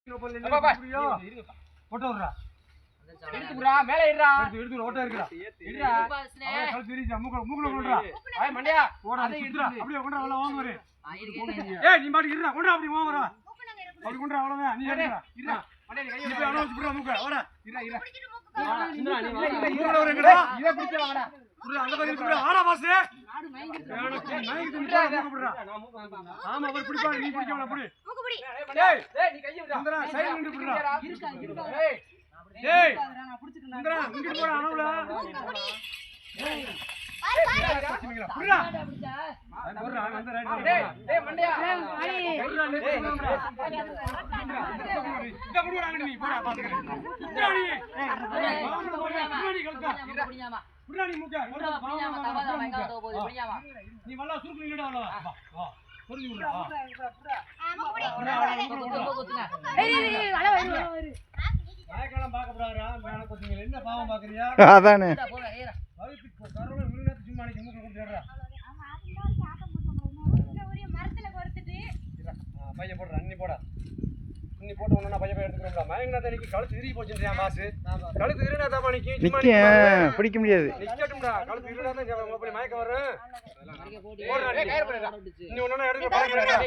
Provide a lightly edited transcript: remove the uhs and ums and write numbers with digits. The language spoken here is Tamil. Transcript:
போட்டோ விடுறா எடுத்து புறா மேலே ஏறா எடுத்து ஓட்ட இருக்குடா ஏறா கல் தெரிஞ்சா மூக்குல கொண்டா ஏய் மண்டையா போடா அதை எடுத்துடா அப்படியே கொண்டா அவ்வளவு வாங்க வரு ஏய் நீ மாட்டி இருடா கொண்டா அப்படி வாங்க வரா அப்படி கொண்டா அவ்வளவுதான் நீ எடுடா இருடா மண்டையா நீ கையை அவ்வளவு வச்சு புறா மூக்க வாடா இருடா இருடா சிந்தரா நீ மூக்குல வரங்கடா இத பிடிச்சு வாங்கடா புறா அந்த பக்கம் புறா வாடா பாஸ் நாடு மயங்கி தின்றா மூக்கு புறா ஆமா அவர் பிடிப்பாரு நீ பிடிக்கவல புடி மூக்கு புடி ஏய் நீ கையை விடு சிந்தரா சைடுல நின்னு புறா இருக்கா ஏய் ஏய் நான் புடிச்சுக்கறேன் இங்கடா இங்க போடா அனவுல ஏய் புறா புறா அந்த ரைட் டேய் மண்டையா புறா நீ இங்க புடிறாங்க நீ போடா பாத்துக்கறேன் இங்கடா நீ புறா நீ கல்கா புறா நீ மூக்க நீ வல்ல சுருக்கு இல்லடா வல்ல வா புரிஞ்சு விடுடா ஏய் வல வரு நாயக்காலம் பாக்க போறாரா மேல கொத்தீங்க என்ன பாவம் பாக்குறியா அதானே வயித்துக்கு கரோல விழுந்தது சும்மா நீ மூக்க குடிறடா ஆமா இன்னொரு சாக்கம் போடுறோம் ஒரே மரத்துல கொடுத்துட்டு பைய போடுற அண்ணி போடா அண்ணி போட்டு ஒண்ணா பைய போய் எடுத்துக்கறோம்டா மயங்கனா தனிக்கு கழுத்து இறுகி போச்சுன்றியா பாஸ் கழுத்து இறுனா தான் பணிக்கு சும்மா நிக்க பிடிக்க முடியாது நிக்கட்டும்டா கழுத்து இறுனா தான் போய் மயக்க வரும் போடுறா நீ கயிறு போடுறா நீ ஒண்ணா எடுத்து பழகுறடா